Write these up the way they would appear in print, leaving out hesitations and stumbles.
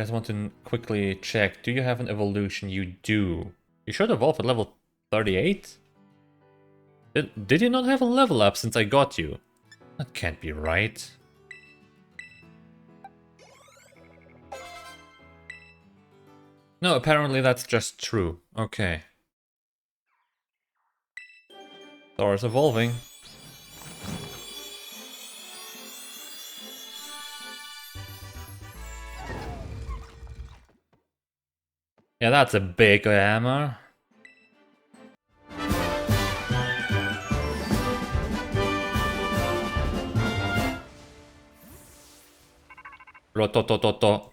just want to quickly check. Do you have an evolution? You do. You should evolve at level 38? Did you not have a level up since I got you? That can't be right. No, apparently that's just true. Okay. Thor's evolving. Yeah, that's a big hammer. Rototototo.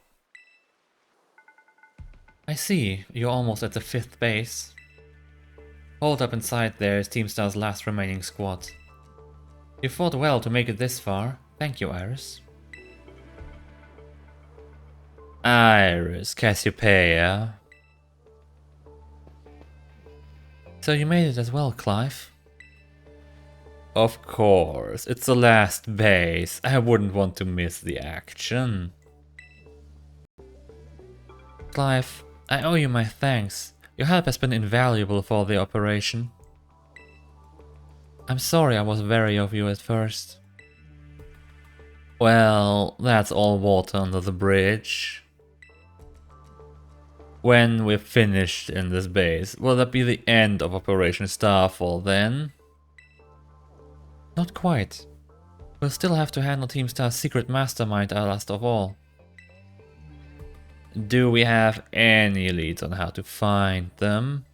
I see, you're almost at the 5th base. Hold up inside there is Team Star's last remaining squad. You fought well to make it this far. Thank you, Iris. Iris, Cassiopeia. So you made it as well, Clive? Of course, it's the last base. I wouldn't want to miss the action. Clive, I owe you my thanks. Your help has been invaluable for the operation. I'm sorry I was wary of you at first. Well, that's all water under the bridge. When we're finished in this base, will that be the end of Operation Starfall then? Not quite. We'll still have to handle Team Star's secret mastermind last of all. Do we have any leads on how to find them?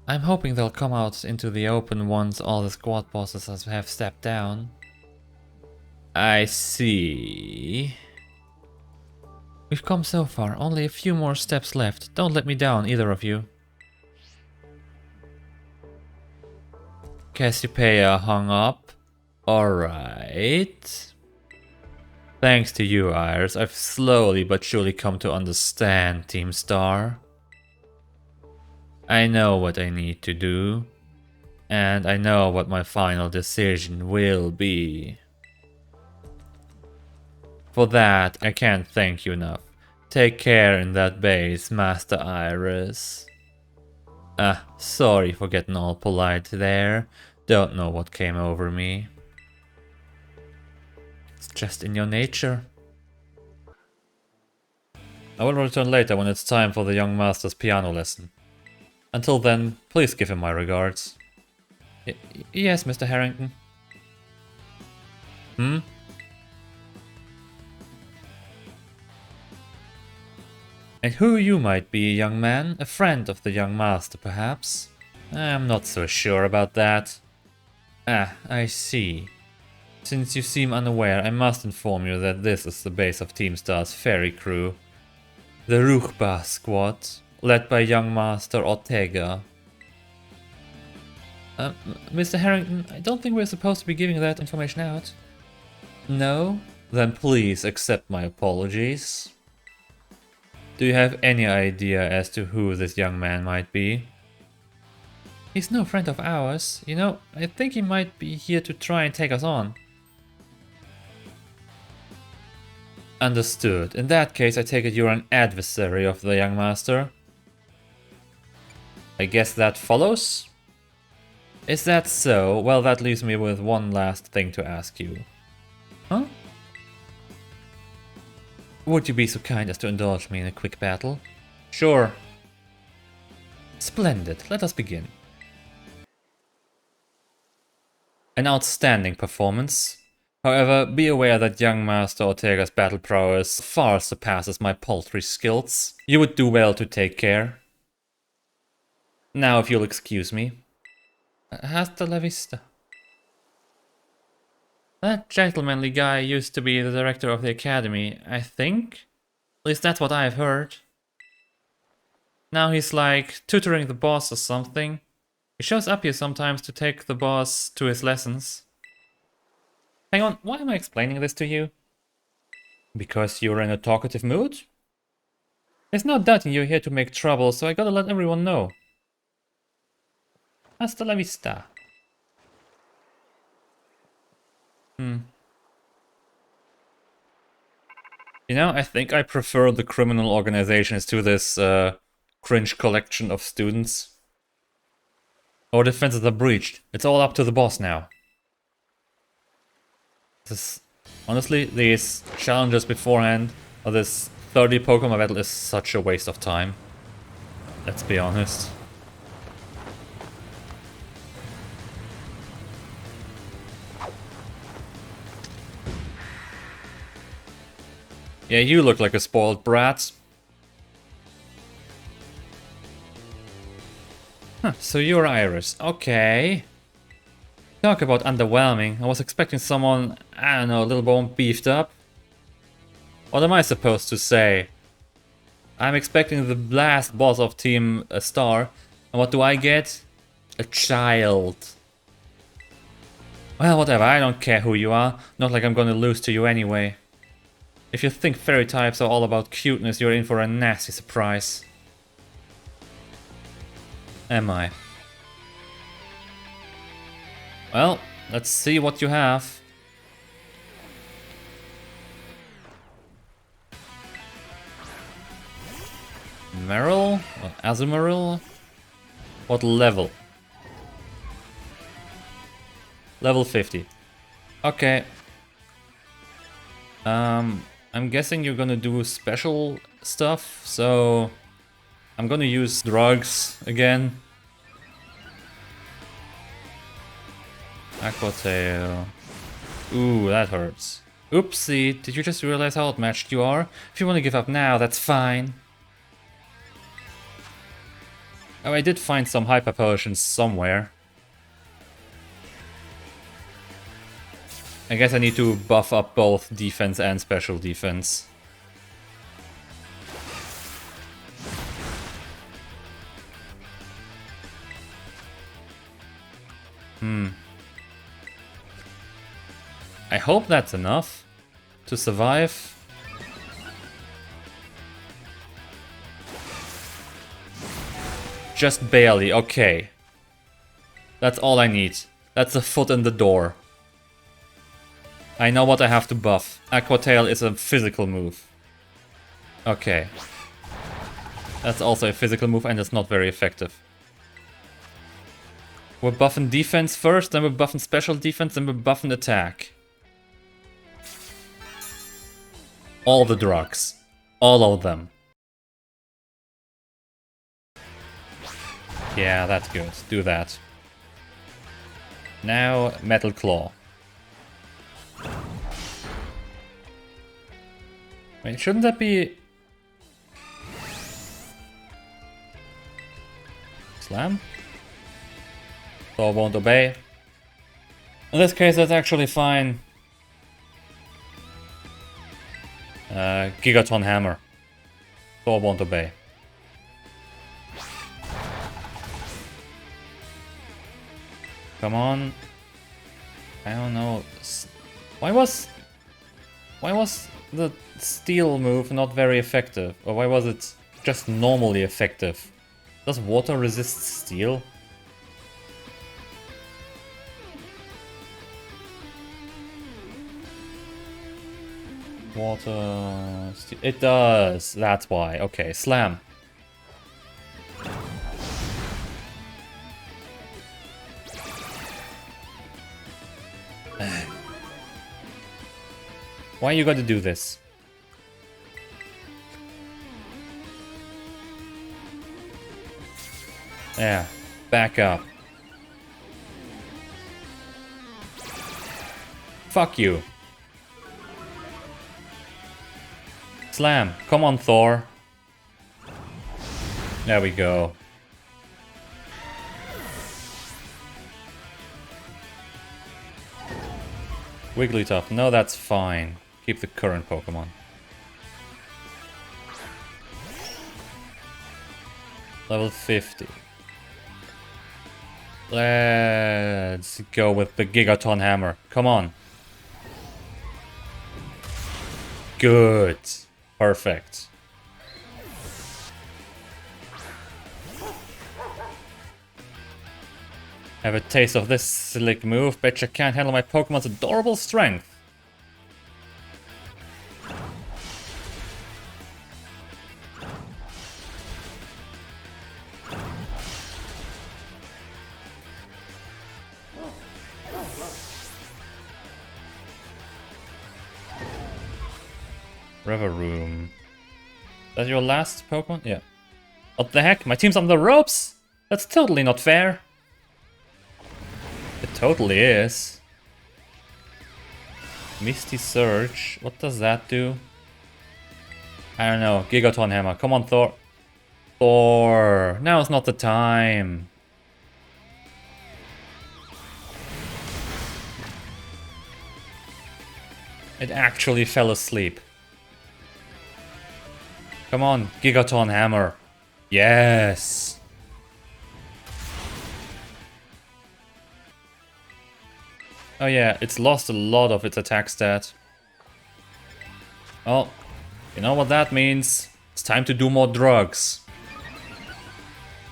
I'm hoping they'll come out into the open once all the squad bosses have stepped down. I see. We've come so far, only a few more steps left. Don't let me down, either of you. Cassiopeia hung up. Alright. Thanks to you, Iris, I've slowly but surely come to understand Team Star. I know what I need to do. And I know what my final decision will be. For that, I can't thank you enough. Take care in that base, Master Iris. Sorry for getting all polite there. Don't know what came over me. It's just in your nature. I will return later when it's time for the young master's piano lesson. Until then, please give him my regards. Yes, Mr. Harrington. And who you might be, young man? A friend of the young master, perhaps? I'm not so sure about that. I see. Since you seem unaware, I must inform you that this is the base of Team Star's ferry crew. The Ruchba squad, led by young master Ortega. Mr. Harrington, I don't think we're supposed to be giving that information out. No? Then please accept my apologies. Do you have any idea as to who this young man might be? He's no friend of ours. You know, I think he might be here to try and take us on. Understood. In that case, I take it you're an adversary of the young master. I guess that follows? Is that so? Well, that leaves me with one last thing to ask you. Huh? Would you be so kind as to indulge me in a quick battle? Sure. Splendid. Let us begin. An outstanding performance. However, be aware that young Master Ortega's battle prowess far surpasses my paltry skills. You would do well to take care. Now, if you'll excuse me. Hasta la vista. That gentlemanly guy used to be the director of the academy, I think? At least that's what I've heard. Now he's like tutoring the boss or something. He shows up here sometimes to take the boss to his lessons. Hang on, why am I explaining this to you? Because you're in a talkative mood? There's no doubting you're here to make trouble, so I gotta let everyone know. Hasta la vista. You know, I think I prefer the criminal organizations to this cringe collection of students. Our defenses are breached. It's all up to the boss now. Honestly, these challenges beforehand, or this 30 Pokemon battle is such a waste of time. Let's be honest. Yeah, you look like a spoiled brat. Huh, so you're Iris. Okay. Talk about underwhelming. I was expecting someone, I don't know, a little more beefed up. What am I supposed to say? I'm expecting the last boss of Team Star. And what do I get? A child. Well, whatever, I don't care who you are. Not like I'm gonna lose to you anyway. If you think fairy types are all about cuteness, you're in for a nasty surprise. Am I? Well, let's see what you have. Meryl? Or Azumarill? What level? Level 50. Okay. I'm guessing you're gonna do special stuff, so I'm gonna use drugs again. Aqua Tail. Ooh, that hurts. Oopsie, did you just realize how outmatched you are? If you want to give up now, that's fine. Oh, I did find some hyper potions somewhere. I guess I need to buff up both defense and special defense. I hope that's enough to survive. Just barely, okay. That's all I need. That's a foot in the door. I know what I have to buff. Aqua Tail is a physical move. Okay. That's also a physical move and it's not very effective. We're buffing defense first, then we're buffing special defense, then we're buffing attack. All the drugs. All of them. Yeah, that's good. Do that. Now, Metal Claw. Wait, shouldn't that be... Slam? Thor won't obey. In this case, that's actually fine. Gigaton Hammer. Thor won't obey. Come on. I don't know. Why was the steel move not very effective? Or why was it just normally effective? Does water resist steel? Water... It does. That's why. Okay, slam. Why you gotta do this? Yeah, back up. Fuck you. Slam. Come on, Thor. There we go. Wigglytuff. No, that's fine. Keep the current Pokemon. Level 50. Let's go with the Gigaton Hammer. Come on. Good. Perfect. Have a taste of this slick move. Betcha can't handle my Pokemon's adorable strength. Reveroom. Is that your last Pokemon? Yeah. What the heck? My team's on the ropes? That's totally not fair. It totally is. Misty Surge. What does that do? I don't know. Gigaton Hammer. Come on, Thor. Thor. Now's not the time. It actually fell asleep. Come on, Gigaton Hammer. Yes. Oh yeah, it's lost a lot of its attack stat. Well, you know what that means. It's time to do more drugs.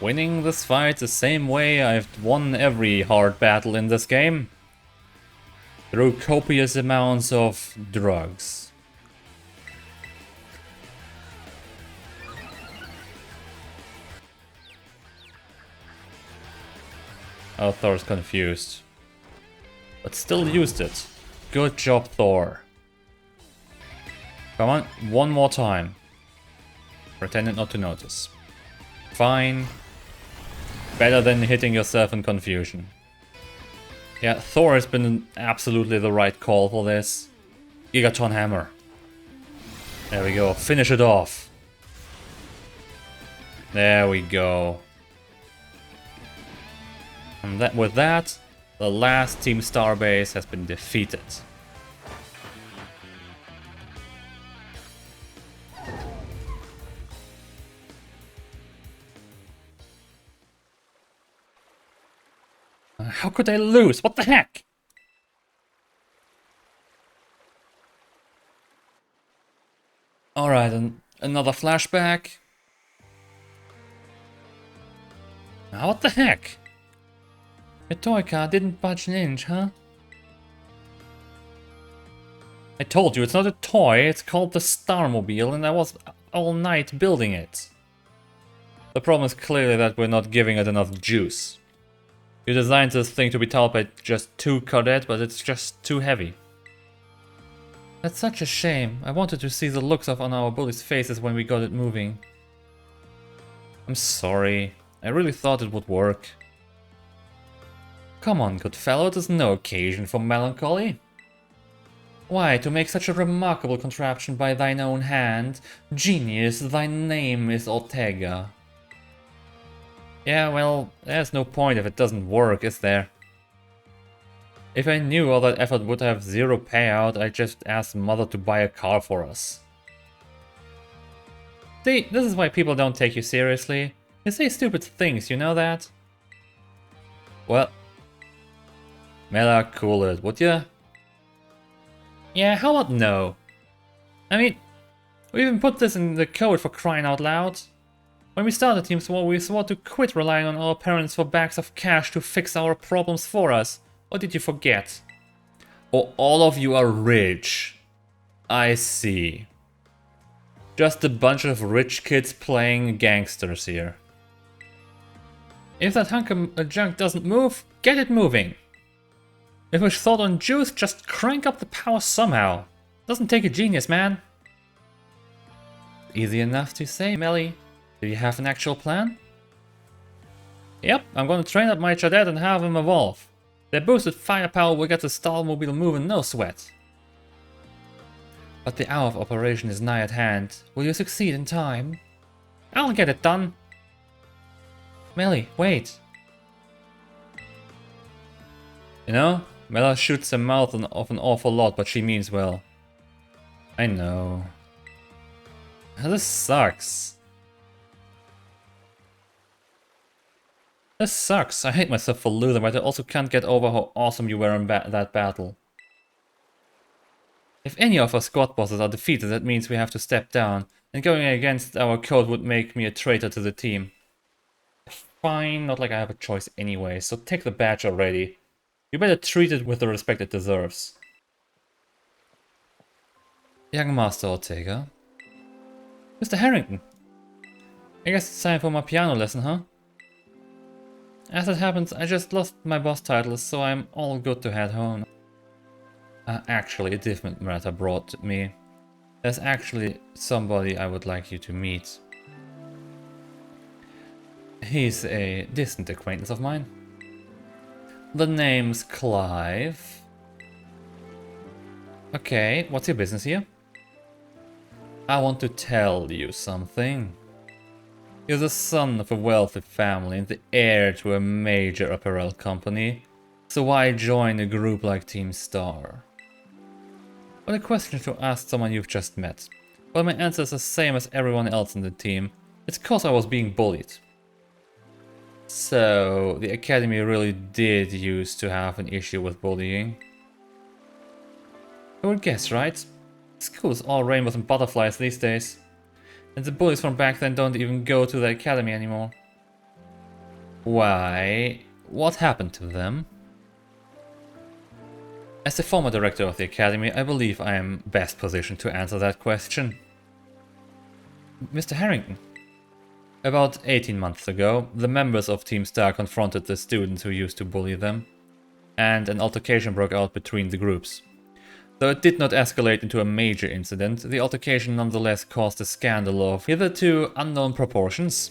Winning this fight the same way I've won every hard battle in this game. Through copious amounts of drugs. Oh, Thor's confused. But still used it. Good job, Thor. Come on, one more time. Pretended not to notice. Fine. Better than hitting yourself in confusion. Yeah, Thor has been absolutely the right call for this. Gigaton Hammer. There we go, finish it off. There we go. And that, with that, the last Team Starbase has been defeated. How could I lose? What the heck? Alright, and another flashback. Now what the heck? Your toy car didn't budge an inch, huh? I told you, it's not a toy, it's called the Starmobile, and I was all night building it. The problem is clearly that we're not giving it enough juice. You designed this thing to be towed by just 2 cadet, but it's just too heavy. That's such a shame. I wanted to see the looks on our bullies' faces when we got it moving. I'm sorry. I really thought it would work. Come on, good fellow, there's no occasion for melancholy. Why, to make such a remarkable contraption by thine own hand? Genius, thy name is Ortega. Yeah, well, there's no point if it doesn't work, is there? If I knew all that effort would have zero payout, I'd just ask Mother to buy a car for us. See, this is why people don't take you seriously. You say stupid things, you know that? Well, Mela, cool it, would ya? Yeah, how about no? I mean, we even put this in the code for crying out loud. When we started Team SWAT, we swore to quit relying on our parents for bags of cash to fix our problems for us. Or did you forget? Or all of you are rich. I see. Just a bunch of rich kids playing gangsters here. If that hunk of junk doesn't move, get it moving. If we're short on juice, just crank up the power somehow. Doesn't take a genius, man. Easy enough to say, Melly. Do you have an actual plan? Yep, I'm gonna train up my Chadet and have him evolve. Their boosted firepower will get the Starmobile moving no sweat. But the hour of operation is nigh at hand. Will you succeed in time? I'll get it done. Melly, wait. You know, Mela shoots her mouth off an awful lot, but she means well. I know. This sucks. This sucks. I hate myself for losing, but I also can't get over how awesome you were in that battle. If any of our squad bosses are defeated, that means we have to step down, and going against our code would make me a traitor to the team. Fine, not like I have a choice anyway, so take the badge already. You better treat it with the respect it deserves. Young Master Ortega. Mr. Harrington. I guess it's time for my piano lesson, huh? As it happens, I just lost my boss title, so I'm all good to head home. Actually, a different matter brought me. There's actually somebody I would like you to meet. He's a distant acquaintance of mine. The name's Clive. Okay, what's your business here? I want to tell you something. You're the son of a wealthy family and the heir to a major apparel company. So why join a group like Team Star? What a question to ask someone you've just met. Well, my answer is the same as everyone else in the team. It's cause I was being bullied. So, the Academy really did used to have an issue with bullying. I would guess, right? School's all rainbows and butterflies these days. And the bullies from back then don't even go to the Academy anymore. Why? What happened to them? As the former director of the Academy, I believe I am best positioned to answer that question. Mr. Harrington. About 18 months ago, the members of Team Star confronted the students who used to bully them, and an altercation broke out between the groups. Though it did not escalate into a major incident, the altercation nonetheless caused a scandal of hitherto unknown proportions.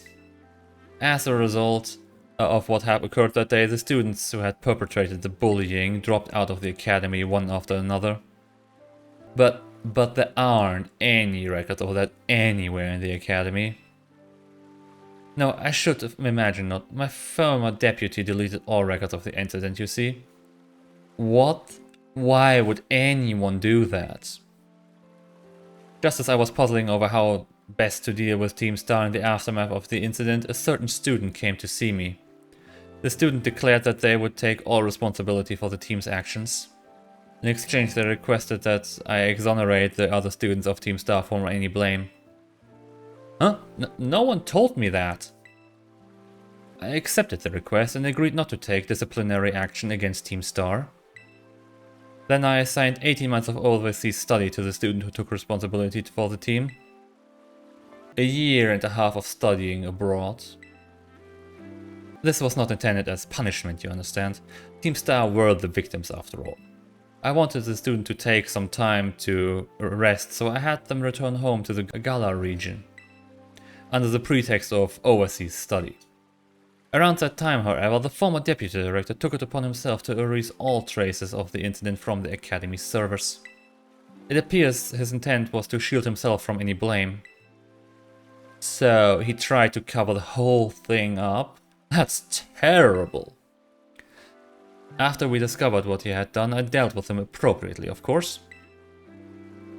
As a result of what had occurred that day, the students who had perpetrated the bullying dropped out of the academy one after another. But there aren't any records of that anywhere in the academy. No, I should have imagined not. My former deputy deleted all records of the incident, you see. What? Why would anyone do that? Just as I was puzzling over how best to deal with Team Star in the aftermath of the incident, a certain student came to see me. The student declared that they would take all responsibility for the team's actions. In exchange, they requested that I exonerate the other students of Team Star from any blame. Huh? No one told me that. I accepted the request and agreed not to take disciplinary action against Team Star. Then I assigned 18 months of overseas study to the student who took responsibility for the team. A year and a half of studying abroad. This was not intended as punishment, you understand. Team Star were the victims after all. I wanted the student to take some time to rest, so I had them return home to the Gala region, under the pretext of overseas study. Around that time, however, the former deputy director took it upon himself to erase all traces of the incident from the Academy's servers. It appears his intent was to shield himself from any blame. So he tried to cover the whole thing up. That's terrible. After we discovered what he had done, I dealt with him appropriately, of course.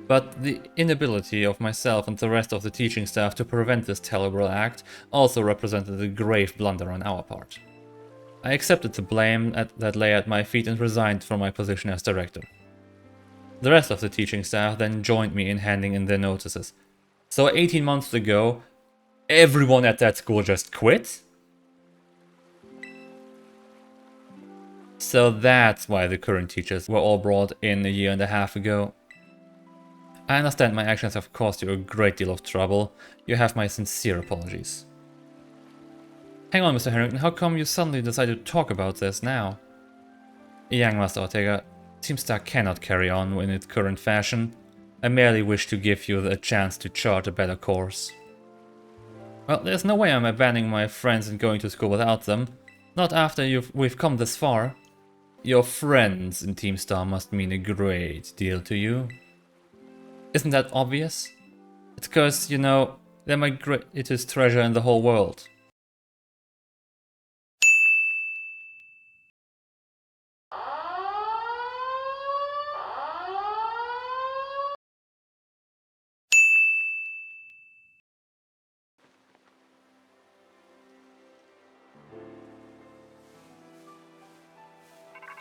But the inability of myself and the rest of the teaching staff to prevent this terrible act also represented a grave blunder on our part. I accepted the blame that lay at my feet and resigned from my position as director. The rest of the teaching staff then joined me in handing in their notices. So 18 months ago, everyone at that school just quit? So that's why the current teachers were all brought in a year and a half ago. I understand my actions have caused you a great deal of trouble. You have my sincere apologies. Hang on, Mr. Harrington, how come you suddenly decided to talk about this now? Young Master Ortega, Team Star cannot carry on in its current fashion. I merely wish to give you a chance to chart a better course. Well, there's no way I'm abandoning my friends and going to school without them. Not after we've come this far. Your friends in Team Star must mean a great deal to you. Isn't that obvious? It's because, you know, they're my greatest treasure in the whole world.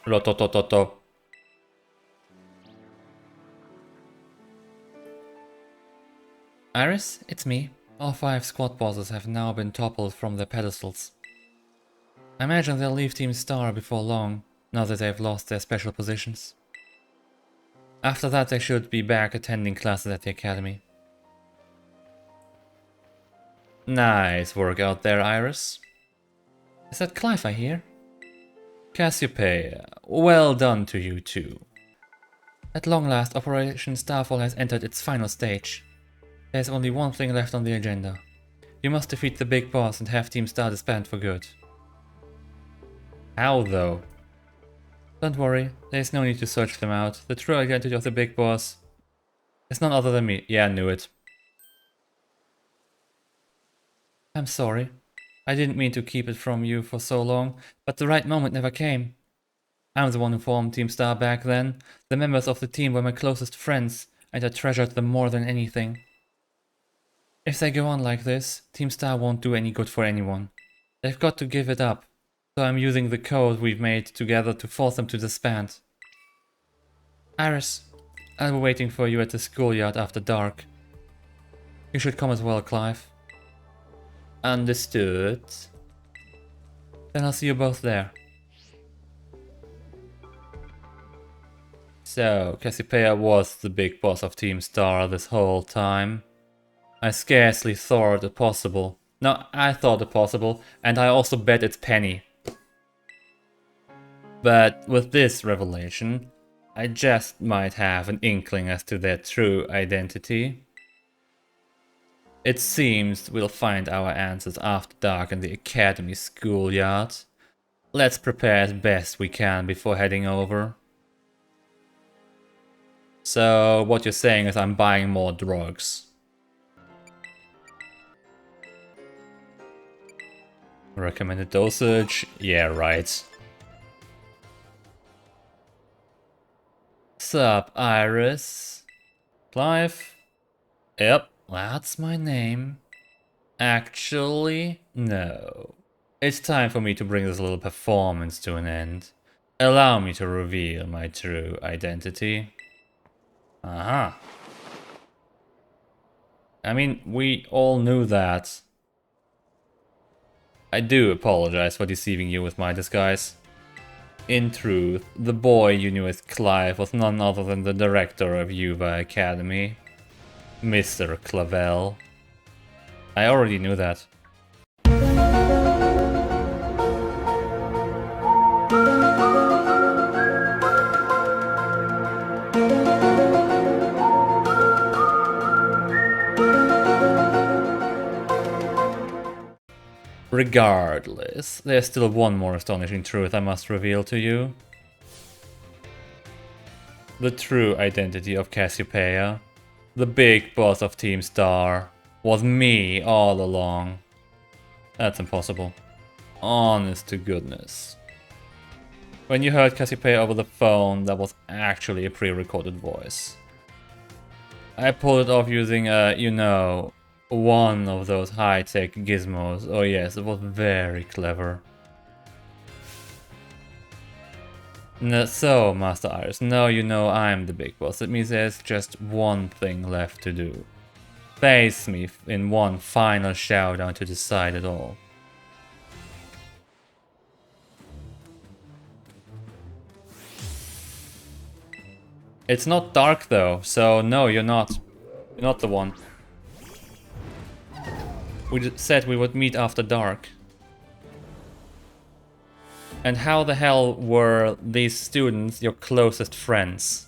Rototototo. Iris, it's me. All 5 squad bosses have now been toppled from their pedestals. I imagine they'll leave Team Star before long, now that they've lost their special positions. After that, they should be back attending classes at the academy. Nice work out there, Iris. Is that Clive I hear? Cassiopeia, well done to you too. At long last, Operation Starfall has entered its final stage. There's only one thing left on the agenda. You must defeat the big boss and have Team Star disband for good. How though? Don't worry, there's no need to search them out. The true identity of the big boss is none other than me. Yeah, I knew it. I'm sorry. I didn't mean to keep it from you for so long, but the right moment never came. I'm the one who formed Team Star back then. The members of the team were my closest friends, and I treasured them more than anything. If they go on like this, Team Star won't do any good for anyone. They've got to give it up, so I'm using the code we've made together to force them to disband. Iris, I'll be waiting for you at the schoolyard after dark. You should come as well, Clive. Understood. Then I'll see you both there. So, Cassiopeia was the big boss of Team Star this whole time. I scarcely thought it possible. No, I thought it possible, and I also bet it's Penny. But with this revelation, I just might have an inkling as to their true identity. It seems we'll find our answers after dark in the Academy schoolyard. Let's prepare as best we can before heading over. So, what you're saying is I'm buying more drugs. Recommended dosage? Yeah, right. Sup, Iris? Clive? Yep, that's my name. Actually, no. It's time for me to bring this little performance to an end. Allow me to reveal my true identity. Aha. I mean, we all knew that. I do apologize for deceiving you with my disguise. In truth, the boy you knew as Clive was none other than the director of Yuva Academy, Mr. Clavel. I already knew that. Regardless, there's still one more astonishing truth I must reveal to you. The true identity of Cassiopeia, the big boss of Team Star, was me all along. That's impossible. Honest to goodness. When you heard Cassiopeia over the phone, that was actually a pre-recorded voice. I pulled it off using one of those high-tech gizmos. Oh yes, it was very clever. So, Master Iris, now you know I'm the big boss. It means there's just one thing left to do. Face me in one final showdown to decide it all. It's not dark though, so no, you're not. You're not the one. We said we would meet after dark. And how the hell were these students your closest friends?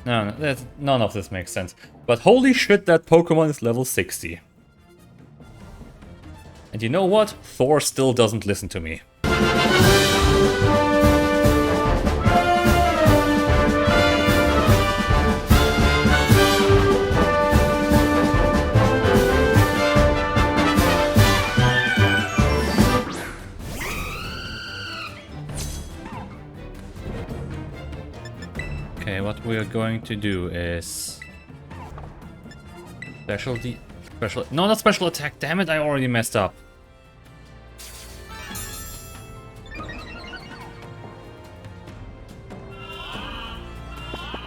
No, none of this makes sense. But holy shit, that Pokemon is level 60. And you know what? Thor still doesn't listen to me. Okay, what we are going to do is no, not special attack. Damn it, I already messed up.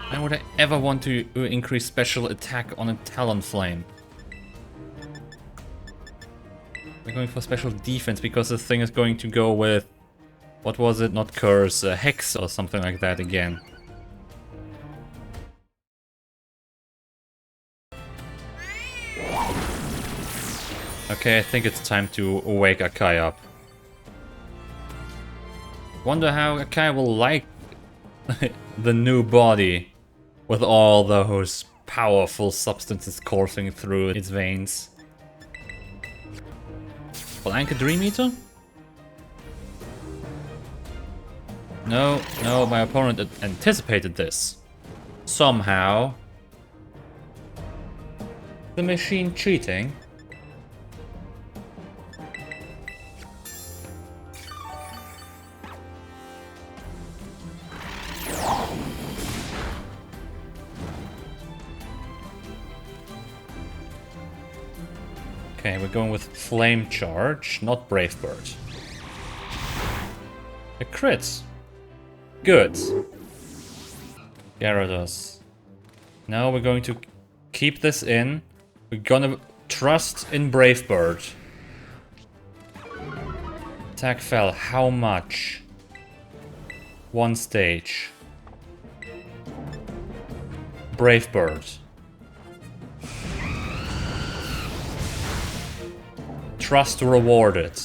Why would I ever want to increase special attack on a Talonflame? We're going for special defense because this thing is going to go with, what was it? Not Curse, Hex or something like that again. Okay, I think it's time to wake Akai up. Wonder how Akai will like the new body with all those powerful substances coursing through its veins. Blank a Dream Eater? No, no, my opponent anticipated this. Somehow. The machine cheating? Okay, we're going with Flame Charge, not Brave Bird. A crit. Good. Gyarados. Now we're going to keep this in. We're gonna trust in Brave Bird. Attack fell. How much? One stage. Brave Bird. Trust rewarded.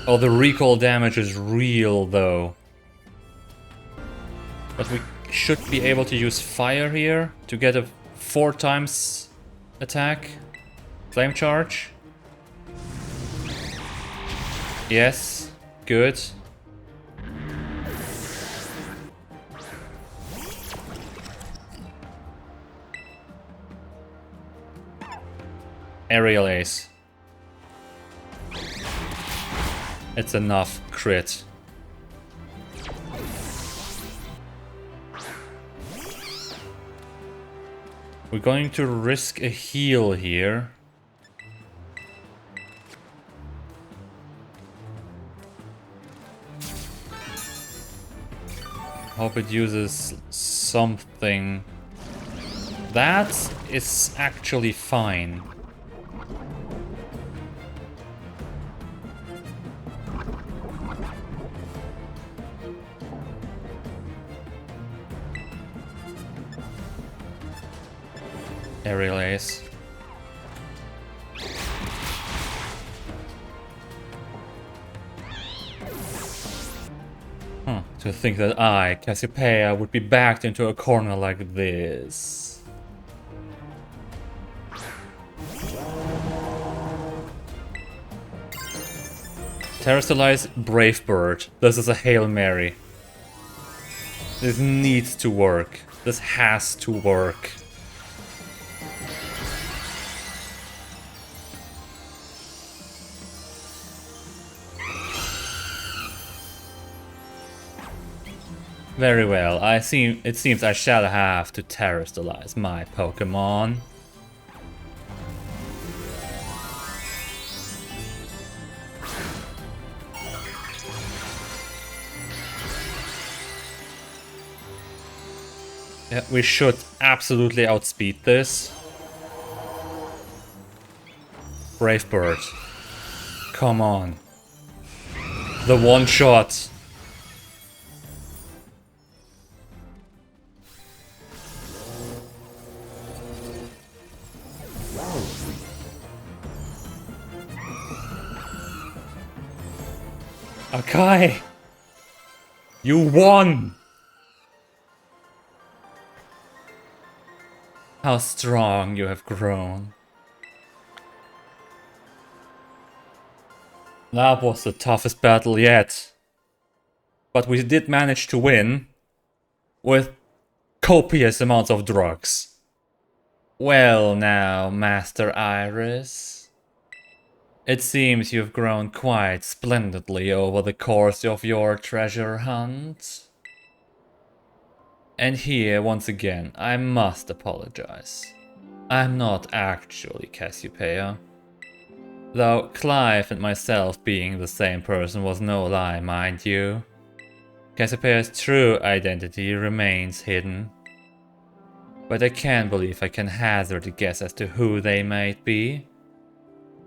Oh, the recall damage is real though. But we should be able to use fire here to get a 4 times attack. Flame charge. Yes, good. Aerial Ace. It's enough crit. We're going to risk a heal here. Hope it uses something. That is actually fine. Aerial Ace. To think that I, Cassiopeia, would be backed into a corner like this. Terrastallize Brave Bird. This is a Hail Mary. This needs to work. This has to work. Very well, it seems I shall have to terrestrialize my Pokemon. Yeah, we should absolutely outspeed this. Brave Bird. Come on. The one shot. Akai! You won! How strong you have grown. That was the toughest battle yet. But we did manage to win with copious amounts of drugs. Well now, Master Iris. It seems you've grown quite splendidly over the course of your treasure hunt. And here, once again, I must apologize. I'm not actually Cassiopeia. Though Clive and myself being the same person was no lie, mind you. Cassiopeia's true identity remains hidden. But I can't believe I can hazard a guess as to who they might be.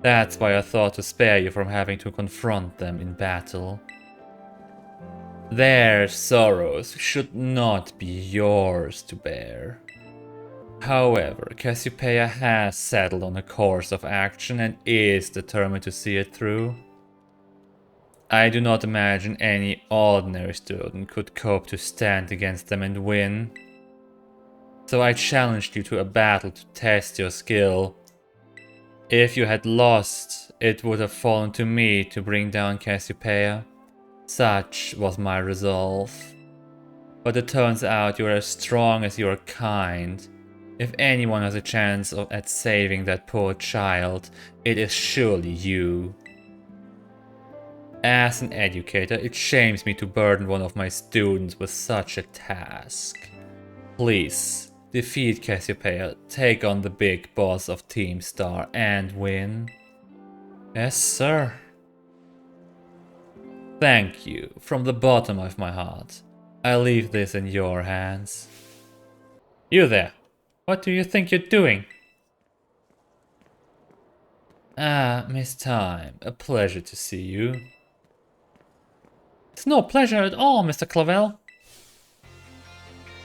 That's why I thought to spare you from having to confront them in battle. Their sorrows should not be yours to bear. However, Cassiopeia has settled on a course of action and is determined to see it through. I do not imagine any ordinary student could cope to stand against them and win. So I challenged you to a battle to test your skill. If you had lost, it would have fallen to me to bring down Cassiopeia. Such was my resolve. But it turns out you are as strong as you are kind. If anyone has a chance at saving that poor child, it is surely you. As an educator, it shames me to burden one of my students with such a task. Please, defeat Cassiopeia, take on the big boss of Team Star and win. Yes, sir. Thank you, from the bottom of my heart. I leave this in your hands. You there, what do you think you're doing? Ah, Miss Time, a pleasure to see you. It's no pleasure at all, Mr. Clavel.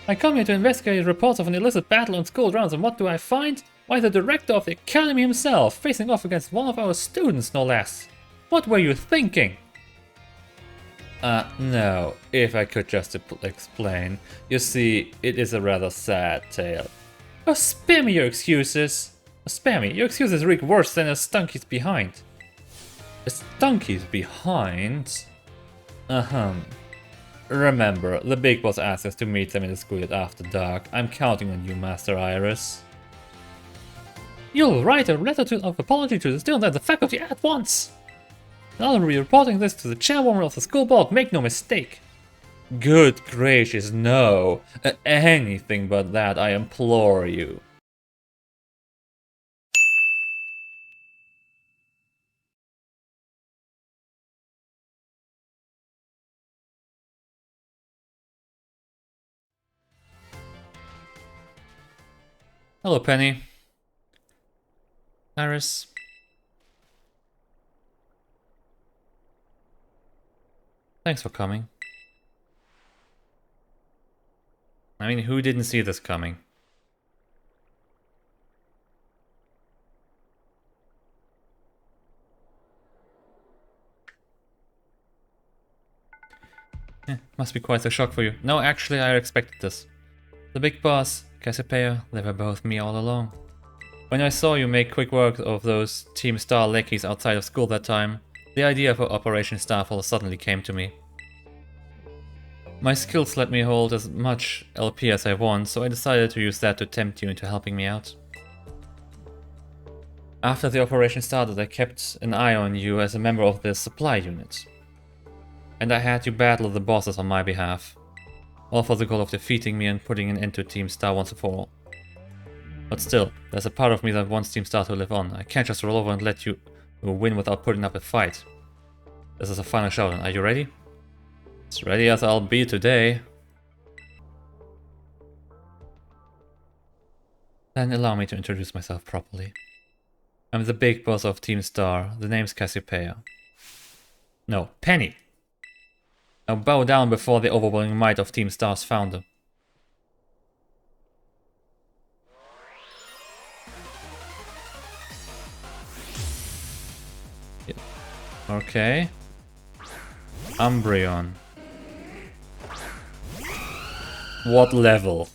I come here to investigate reports of an illicit battle on school grounds, and what do I find? Why, the director of the academy himself, facing off against one of our students, no less. What were you thinking? No, if I could just explain. You see, it is a rather sad tale. Oh, spare me your excuses. Spare me, your excuses reek worse than a stunky's behind. A stunky's behind? Remember, the big boss asked us to meet them in the school after dark. I'm counting on you, Master Iris. You'll write a letter of apology to the students and the faculty at once! I'll be reporting this to the chairwoman of the school board, make no mistake. Good gracious, no. Anything but that, I implore you. Hello, Penny. Iris. Thanks for coming. I mean, who didn't see this coming? Must be quite a shock for you. No, actually, I expected this. The big boss, Cassiopeia, they were both me all along. When I saw you make quick work of those Team Star lackeys outside of school that time, the idea for Operation Starfall suddenly came to me. My skills let me hold as much LP as I want, so I decided to use that to tempt you into helping me out. After the operation started, I kept an eye on you as a member of the supply unit. And I had you battle the bosses on my behalf. All for the goal of defeating me and putting an end to Team Star once and for all. But still, there's a part of me that wants Team Star to live on. I can't just roll over and let you win without putting up a fight. This is a final showdown. Are you ready? As ready as I'll be today. Then allow me to introduce myself properly. I'm the big boss of Team Star. The name's Cassiopeia. No, Penny! Now bow down before the overwhelming might of Team Star's founder. Yeah. Okay. Umbreon. What level?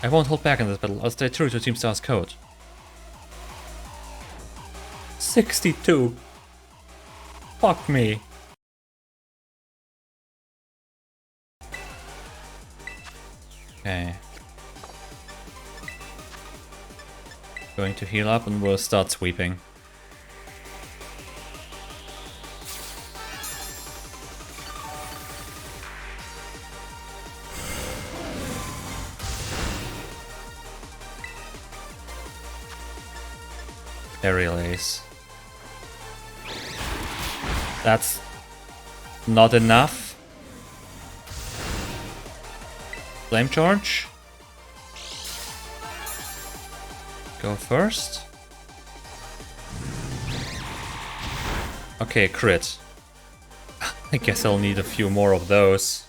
I won't hold back in this battle. I'll stay true to Team Star's code. 62. Fuck me. Okay. Going to heal up and we'll start sweeping. Aerial Ace. That's not enough. Flame Charge. Go first. Okay, crit. I guess I'll need a few more of those.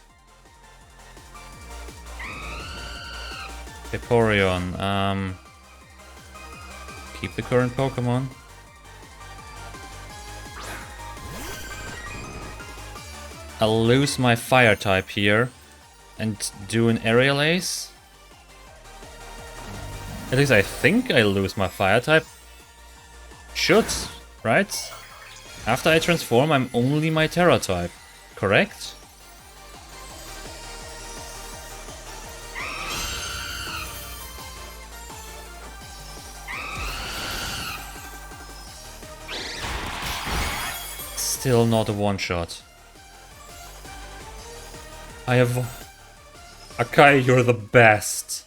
Vaporeon, keep the current Pokemon. I'll lose my fire type here and do an aerial ace. At least I think I lose my fire type. Should, right? After I transform, I'm only my Terra type, correct? Still not a one-shot. I have... Akai, you're the best.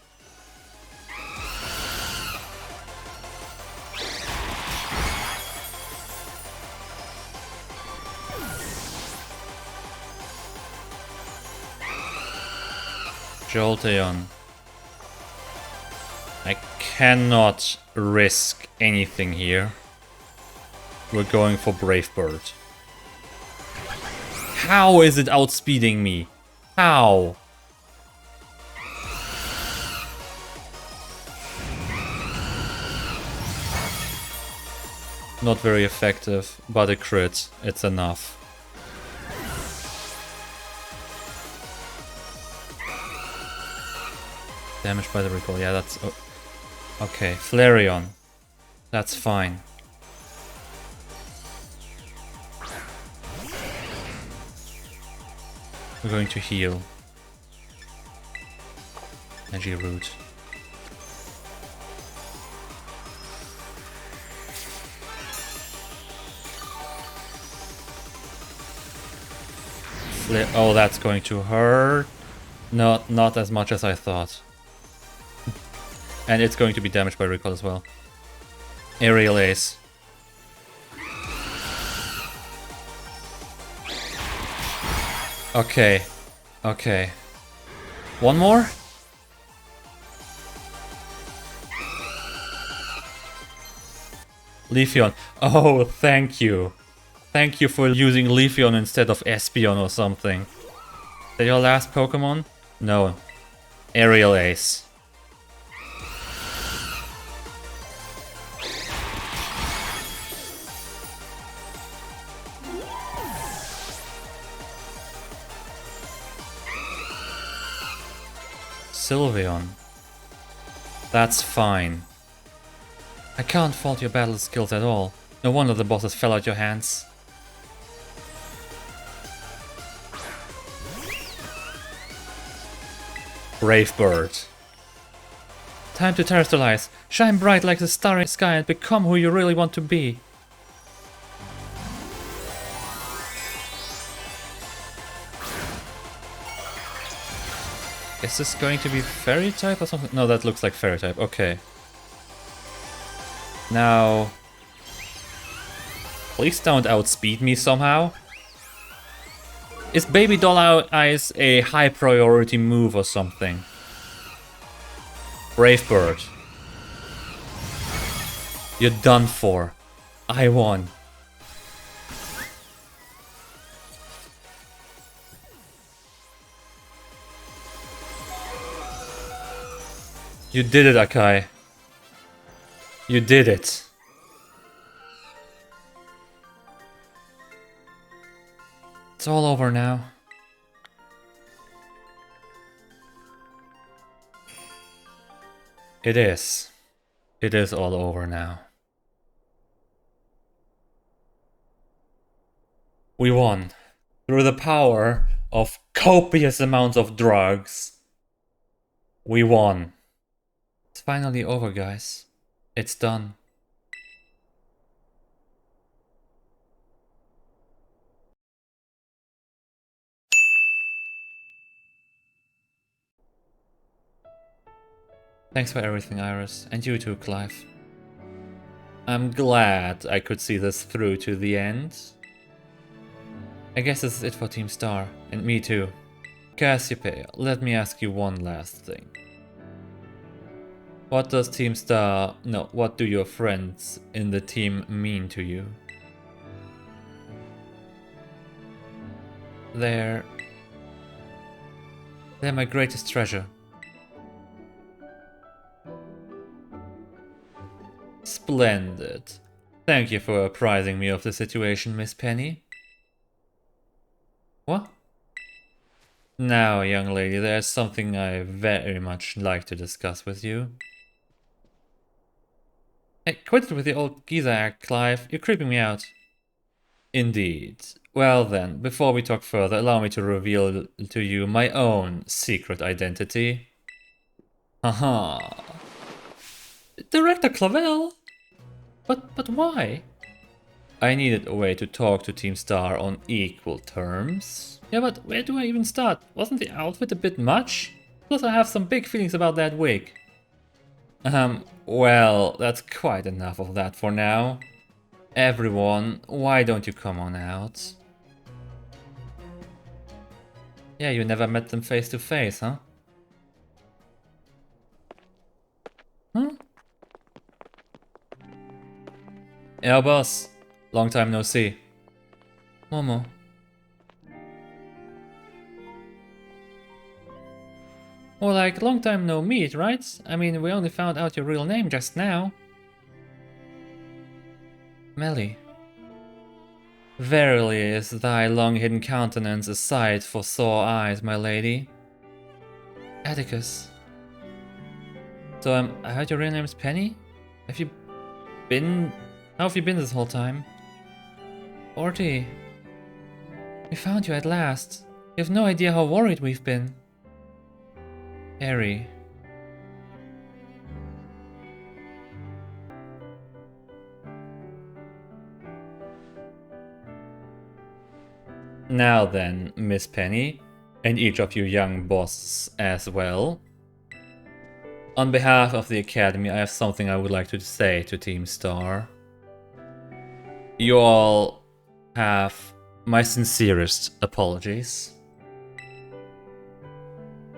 Jolteon. I cannot risk anything here. We're going for Brave Bird. How is it outspeeding me? How? Not very effective, but a crit. It's enough. Damaged by the recall. Yeah, that's... Oh. Okay, Flareon. That's fine. We're going to heal. Energy Root. Oh, that's going to hurt. Not as much as I thought. And it's going to be damaged by recall as well. Aerial Ace. Okay. Okay. One more? Leafeon. Oh, thank you. Thank you for using Leafeon instead of Espeon or something. Is that your last Pokemon? No. Aerial Ace. Sylveon. That's fine. I can't fault your battle skills at all. No wonder the bosses fell out your hands. Brave Bird. Time to terrestrialize. Shine bright like the starry sky and become who you really want to be. Is this going to be fairy type or something? No, that looks like fairy type. Okay. Now... Please don't outspeed me somehow. Is Baby Doll Eyes a high priority move or something? Brave Bird. You're done for. I won. You did it, Akai. You did it. It's all over now. It is. It is all over now. We won. Through the power of copious amounts of drugs. We won. It's finally over, guys. It's done. Thanks for everything, Iris. And you too, Clive. I'm glad I could see this through to the end. I guess this is it for Team Star. And me too. Cassiopeia, let me ask you one last thing. What does Team Star... No, what do your friends in the team mean to you? They're my greatest treasure. Splendid. Thank you for apprising me of the situation, Miss Penny. What? Now, young lady, there's something I very much like to discuss with you. Hey, quit it with the old geezer act, Clive. You're creeping me out. Indeed. Well then, before we talk further, allow me to reveal to you my own secret identity. Haha. Director Clavel? But why? I needed a way to talk to Team Star on equal terms. Yeah, but where do I even start? Wasn't the outfit a bit much? Plus I have some big feelings about that wig. Well, that's quite enough of that for now. Everyone, why don't you come on out? Yeah, you never met them face to face, huh? Huh? Yeah, boss. Long time no see. Momo. Well, like, long time no meet, right? I mean, we only found out your real name just now. Melly. Verily is thy long-hidden countenance a sight for sore eyes, my lady. Atticus. So, I heard your real name's Penny? Have you been... How have you been this whole time? Orty. We found you at last. You have no idea how worried we've been. Harry. Now then, Miss Penny, and each of you young bosses as well. On behalf of the Academy, I have something I would like to say to Team Star. You all have my sincerest apologies.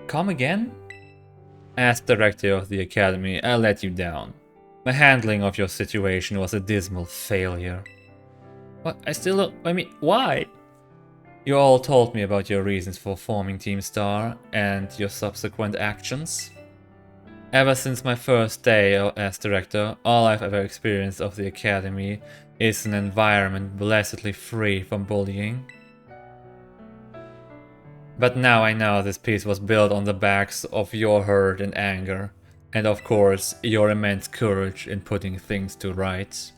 Come again? As director of the Academy, I let you down. My handling of your situation was a dismal failure. What? I mean, why? You all told me about your reasons for forming Team Star and your subsequent actions. Ever since my first day as director, all I've ever experienced of the Academy is an environment blessedly free from bullying. But now I know this piece was built on the backs of your hurt and anger, and of course your immense courage in putting things to rights.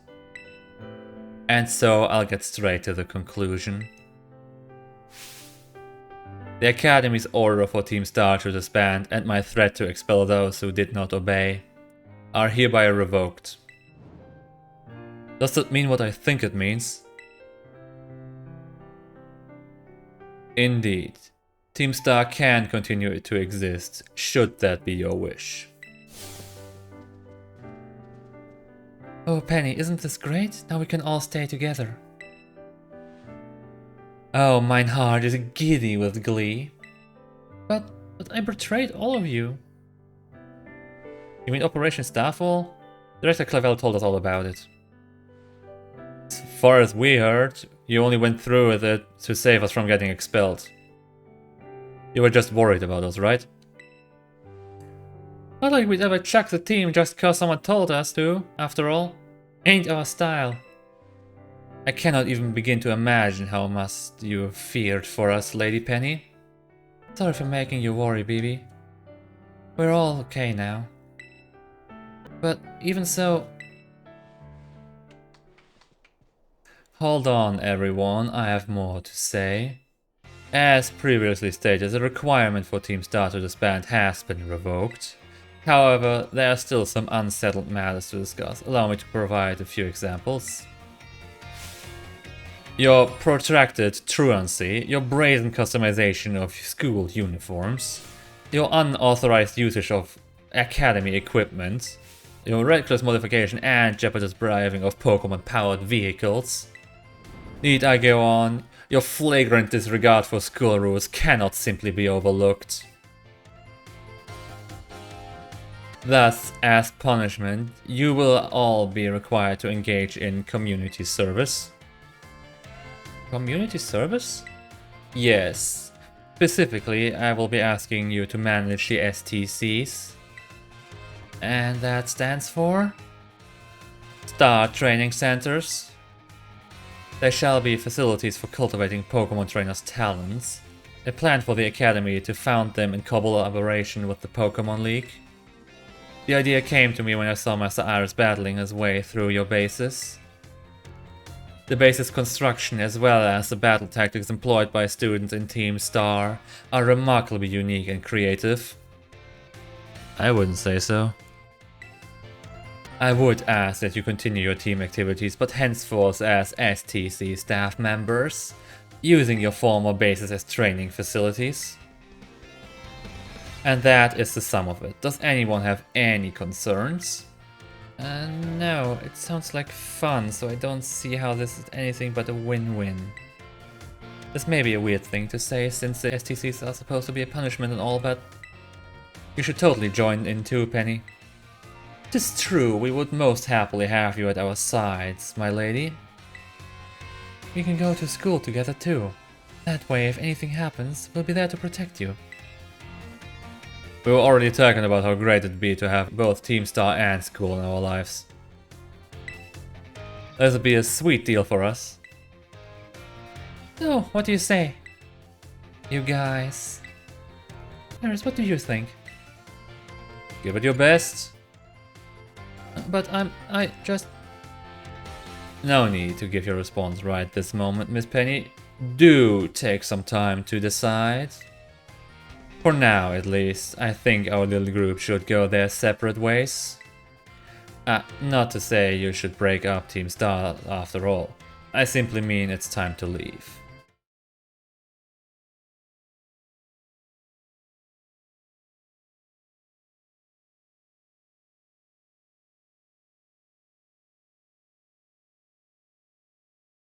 And so I'll get straight to the conclusion. The Academy's order for Team Star to disband and my threat to expel those who did not obey are hereby revoked. Does that mean what I think it means? Indeed. Team Star can continue to exist, should that be your wish. Oh, Penny, isn't this great? Now we can all stay together. Oh, mine heart is giddy with glee. But I betrayed all of you. You mean Operation Starfall? Director Clavel told us all about it. As far as we heard, you only went through with it to save us from getting expelled. You were just worried about us, right? Not like we'd ever chuck the team just cause someone told us to, after all. Ain't our style. I cannot even begin to imagine how much you feared for us, Lady Penny. Sorry for making you worry, BB. We're all okay now. But even so... Hold on, everyone, I have more to say. As previously stated, the requirement for Team Star to disband has been revoked. However, there are still some unsettled matters to discuss. Allow me to provide a few examples. Your protracted truancy, your brazen customization of school uniforms, your unauthorized usage of Academy equipment, your reckless modification and jeopardous driving of Pokemon-powered vehicles. Need I go on? Your flagrant disregard for school rules cannot simply be overlooked. Thus, as punishment, you will all be required to engage in community service. Community service? Yes. Specifically, I will be asking you to manage the STCs. And that stands for? Star Training Centers. There shall be facilities for cultivating Pokemon trainers' talents, I planned for the academy to found them in collaboration with the Pokemon League. The idea came to me when I saw Master Iris battling his way through your bases. The base's construction as well as the battle tactics employed by students in Team Star are remarkably unique and creative. I wouldn't say so. I would ask that you continue your team activities, but henceforth as STC staff members, using your former bases as training facilities. And that is the sum of it. Does anyone have any concerns? No, it sounds like fun, so I don't see how this is anything but a win-win. This may be a weird thing to say, since the STCs are supposed to be a punishment and all, but you should totally join in too, Penny. It is true, we would most happily have you at our sides, my lady. We can go to school together too. That way, if anything happens, we'll be there to protect you. We were already talking about how great it'd be to have both Team Star and school in our lives. This would be a sweet deal for us. So, what do you say? You guys. Iris, what do you think? Give it your best. But I just... No need to give your response right this moment, Miss Penny. Do take some time to decide. For now, at least, I think our little group should go their separate ways. Not to say you should break up Team Star after all. I simply mean it's time to leave.